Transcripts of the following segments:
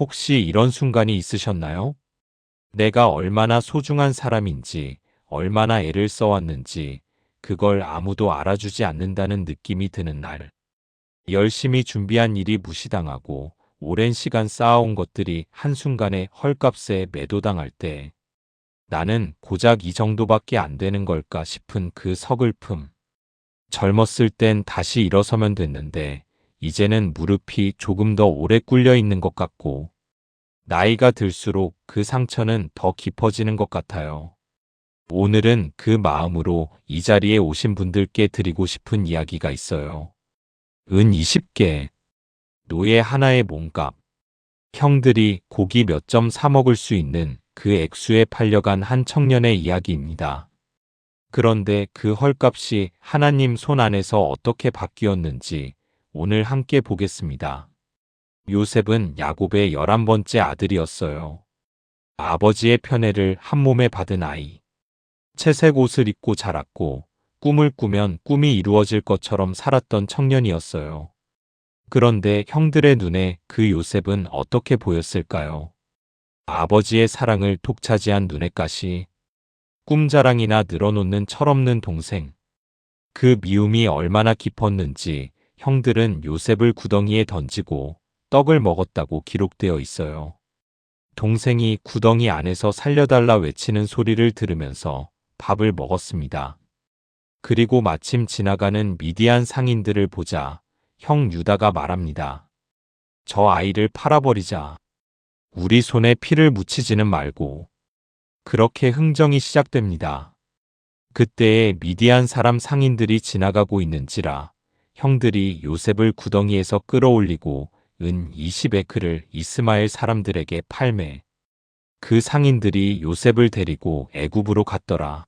혹시 이런 순간이 있으셨나요? 내가 얼마나 소중한 사람인지, 얼마나 애를 써왔는지, 그걸 아무도 알아주지 않는다는 느낌이 드는 날. 열심히 준비한 일이 무시당하고, 오랜 시간 쌓아온 것들이 한순간에 헐값에 매도당할 때, 나는 고작 이 정도밖에 안 되는 걸까 싶은 그 서글픔. 젊었을 땐 다시 일어서면 됐는데, 이제는 무릎이 조금 더 오래 꿇려 있는 것 같고, 나이가 들수록 그 상처는 더 깊어지는 것 같아요. 오늘은 그 마음으로 이 자리에 오신 분들께 드리고 싶은 이야기가 있어요. 은 20개, 노예 하나의 몸값, 형들이 고기 몇 점 사 먹을 수 있는 그 액수에 팔려간 한 청년의 이야기입니다. 그런데 그 헐값이 하나님 손 안에서 어떻게 바뀌었는지 오늘 함께 보겠습니다. 요셉은 야곱의 11번째 아들이었어요. 아버지의 편애를 한 몸에 받은 아이. 채색 옷을 입고 자랐고 꿈을 꾸면 꿈이 이루어질 것처럼 살았던 청년이었어요. 그런데 형들의 눈에 그 요셉은 어떻게 보였을까요? 아버지의 사랑을 독차지한 눈엣가시, 꿈자랑이나 늘어놓는 철없는 동생. 그 미움이 얼마나 깊었는지 형들은 요셉을 구덩이에 던지고 떡을 먹었다고 기록되어 있어요. 동생이 구덩이 안에서 살려달라 외치는 소리를 들으면서 밥을 먹었습니다. 그리고 마침 지나가는 미디안 상인들을 보자 형 유다가 말합니다. 저 아이를 팔아버리자. 우리 손에 피를 묻히지는 말고. 그렇게 흥정이 시작됩니다. 그때에 미디안 사람 상인들이 지나가고 있는지라 형들이 요셉을 구덩이에서 끌어올리고 은 20에크를 이스마엘 사람들에게 팔매. 그 상인들이 요셉을 데리고 애굽으로 갔더라.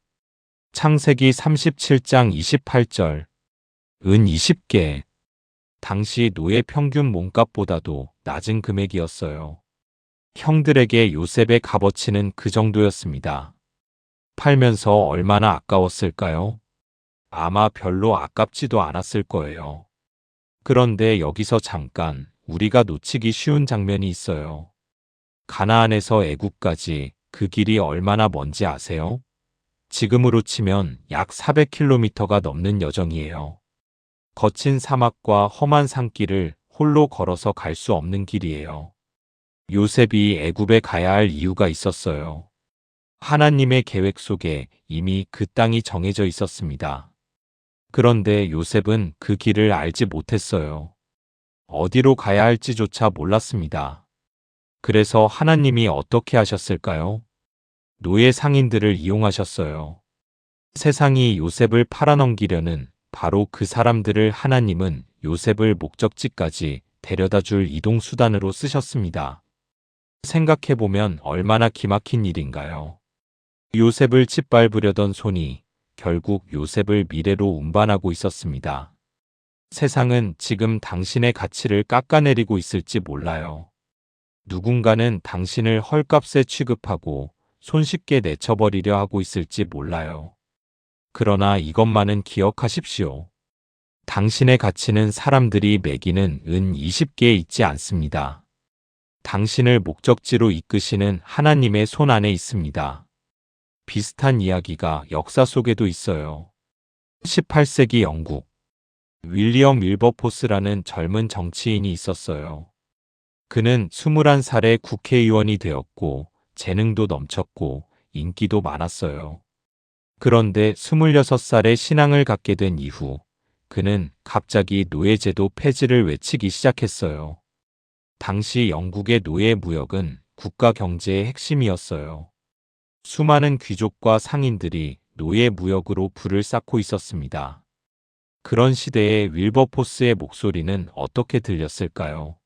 창세기 37장 28절. 은 20개. 당시 노예 평균 몸값보다도 낮은 금액이었어요. 형들에게 요셉의 값어치는 그 정도였습니다. 팔면서 얼마나 아까웠을까요? 아마 별로 아깝지도 않았을 거예요. 그런데 여기서 잠깐 우리가 놓치기 쉬운 장면이 있어요. 가나안에서 애굽까지 그 길이 얼마나 먼지 아세요? 지금으로 치면 약 400km가 넘는 여정이에요. 거친 사막과 험한 산길을 홀로 걸어서 갈 수 없는 길이에요. 요셉이 애굽에 가야 할 이유가 있었어요. 하나님의 계획 속에 이미 그 땅이 정해져 있었습니다. 그런데 요셉은 그 길을 알지 못했어요. 어디로 가야 할지조차 몰랐습니다. 그래서 하나님이 어떻게 하셨을까요? 노예 상인들을 이용하셨어요. 세상이 요셉을 팔아넘기려는 바로 그 사람들을 하나님은 요셉을 목적지까지 데려다 줄 이동수단으로 쓰셨습니다. 생각해보면 얼마나 기막힌 일인가요? 요셉을 짓밟으려던 손이 결국 요셉을 미래로 운반하고 있었습니다. 세상은 지금 당신의 가치를 깎아내리고 있을지 몰라요. 누군가는 당신을 헐값에 취급하고 손쉽게 내쳐버리려 하고 있을지 몰라요. 그러나 이것만은 기억하십시오. 당신의 가치는 사람들이 매기는 은 20개에 있지 않습니다. 당신을 목적지로 이끄시는 하나님의 손 안에 있습니다. 비슷한 이야기가 역사 속에도 있어요. 18세기 영국 윌리엄 윌버포스라는 젊은 정치인이 있었어요. 그는 21살에 국회의원이 되었고 재능도 넘쳤고 인기도 많았어요. 그런데 26살에 신앙을 갖게 된 이후 그는 갑자기 노예제도 폐지를 외치기 시작했어요. 당시 영국의 노예 무역은 국가 경제의 핵심이었어요. 수많은 귀족과 상인들이 노예 무역으로 부를 쌓고 있었습니다. 그런 시대에 윌버포스의 목소리는 어떻게 들렸을까요?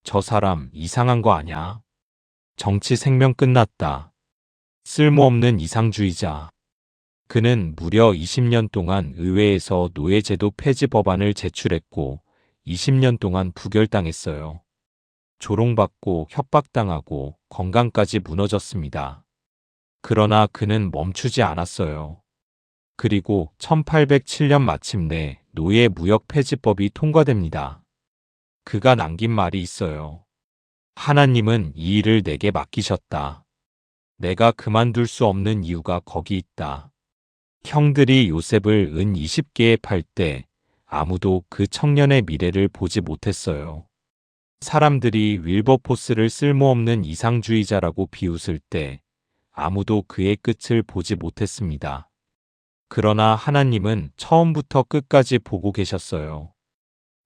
저 사람 이상한 거 아냐? 정치 생명 끝났다. 쓸모없는 이상주의자. 그는 무려 20년 동안 의회에서 노예제도 폐지 법안을 제출했고 20년 동안 부결당했어요. 조롱받고 협박당하고 건강까지 무너졌습니다. 그러나 그는 멈추지 않았어요. 그리고 1807년 마침내 노예 무역 폐지법이 통과됩니다. 그가 남긴 말이 있어요. 하나님은 이 일을 내게 맡기셨다. 내가 그만둘 수 없는 이유가 거기 있다. 형들이 요셉을 은 20개에 팔 때 아무도 그 청년의 미래를 보지 못했어요. 사람들이 윌버포스를 쓸모없는 이상주의자라고 비웃을 때 아무도 그의 끝을 보지 못했습니다. 그러나 하나님은 처음부터 끝까지 보고 계셨어요.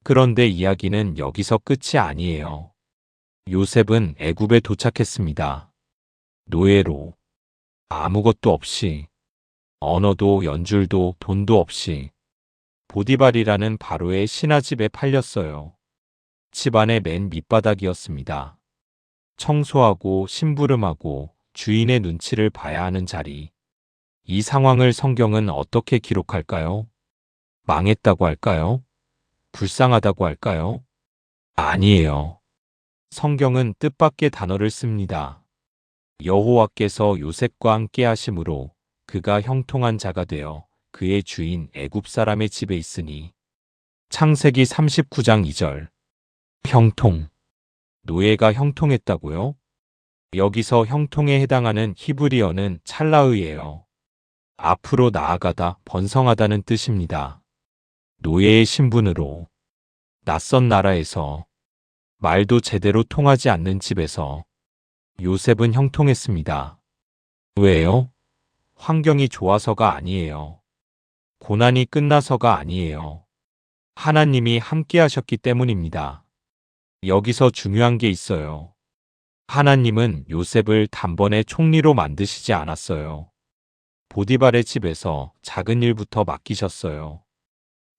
그런데 이야기는 여기서 끝이 아니에요. 요셉은 애굽에 도착했습니다. 노예로. 아무것도 없이. 언어도 연줄도 돈도 없이. 보디발이라는 바로의 신하집에 팔렸어요. 집안의 맨 밑바닥이었습니다. 청소하고 심부름하고 주인의 눈치를 봐야 하는 자리. 이 상황을 성경은 어떻게 기록할까요? 망했다고 할까요? 불쌍하다고 할까요? 아니에요. 성경은 뜻밖의 단어를 씁니다. 여호와께서 요셉과 함께 하심으로 그가 형통한 자가 되어 그의 주인 애굽 사람의 집에 있으니. 창세기 39장 2절. 형통. 노예가 형통했다고요? 여기서 형통에 해당하는 히브리어는 찰라의예요. 앞으로 나아가다, 번성하다는 뜻입니다. 노예의 신분으로. 낯선 나라에서. 말도 제대로 통하지 않는 집에서. 요셉은 형통했습니다. 왜요? 환경이 좋아서가 아니에요. 고난이 끝나서가 아니에요. 하나님이 함께 하셨기 때문입니다. 여기서 중요한 게 있어요. 하나님은 요셉을 단번에 총리로 만드시지 않았어요. 보디발의 집에서 작은 일부터 맡기셨어요.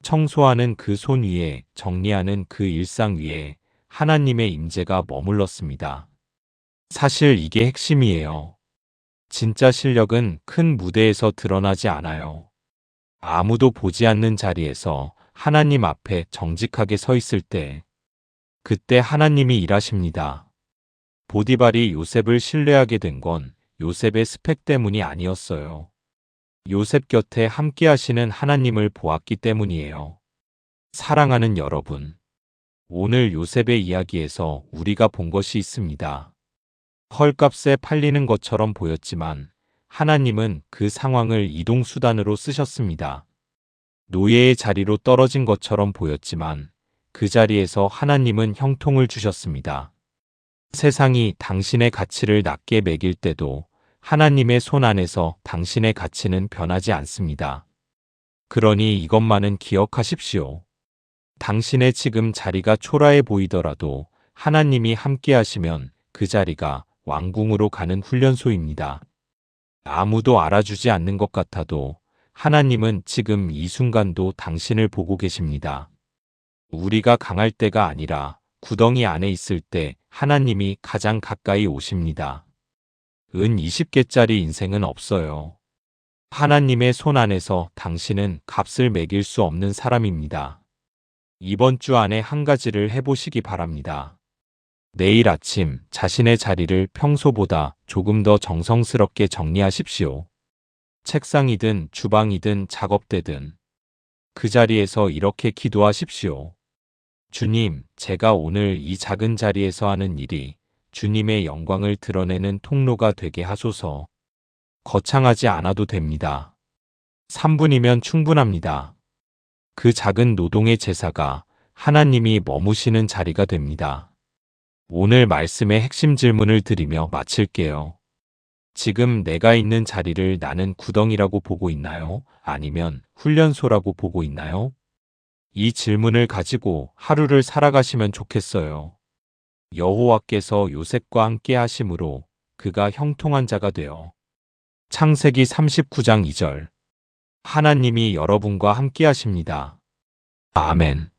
청소하는 그 손 위에, 정리하는 그 일상 위에 하나님의 임재가 머물렀습니다. 사실 이게 핵심이에요. 진짜 실력은 큰 무대에서 드러나지 않아요. 아무도 보지 않는 자리에서 하나님 앞에 정직하게 서 있을 때, 그때 하나님이 일하십니다. 보디발이 요셉을 신뢰하게 된 건 요셉의 스펙 때문이 아니었어요. 요셉 곁에 함께 하시는 하나님을 보았기 때문이에요. 사랑하는 여러분, 오늘 요셉의 이야기에서 우리가 본 것이 있습니다. 헐값에 팔리는 것처럼 보였지만 하나님은 그 상황을 이동수단으로 쓰셨습니다. 노예의 자리로 떨어진 것처럼 보였지만 그 자리에서 하나님은 형통을 주셨습니다. 세상이 당신의 가치를 낮게 매길 때도 하나님의 손 안에서 당신의 가치는 변하지 않습니다. 그러니 이것만은 기억하십시오. 당신의 지금 자리가 초라해 보이더라도 하나님이 함께 하시면 그 자리가 왕궁으로 가는 훈련소입니다. 아무도 알아주지 않는 것 같아도 하나님은 지금 이 순간도 당신을 보고 계십니다. 우리가 강할 때가 아니라 구덩이 안에 있을 때 하나님이 가장 가까이 오십니다. 은 20개짜리 인생은 없어요. 하나님의 손 안에서 당신은 값을 매길 수 없는 사람입니다. 이번 주 안에 한 가지를 해보시기 바랍니다. 내일 아침 자신의 자리를 평소보다 조금 더 정성스럽게 정리하십시오. 책상이든 주방이든 작업대든 그 자리에서 이렇게 기도하십시오. 주님, 제가 오늘 이 작은 자리에서 하는 일이 주님의 영광을 드러내는 통로가 되게 하소서. 거창하지 않아도 됩니다. 3분이면 충분합니다. 그 작은 노동의 제사가 하나님이 머무시는 자리가 됩니다. 오늘 말씀의 핵심 질문을 드리며 마칠게요. 지금 내가 있는 자리를 나는 구덩이라고 보고 있나요? 아니면 훈련소라고 보고 있나요? 이 질문을 가지고 하루를 살아가시면 좋겠어요. 여호와께서 요셉과 함께 하심으로 그가 형통한 자가 되어. 창세기 39장 2절. 하나님이 여러분과 함께 하십니다. 아멘.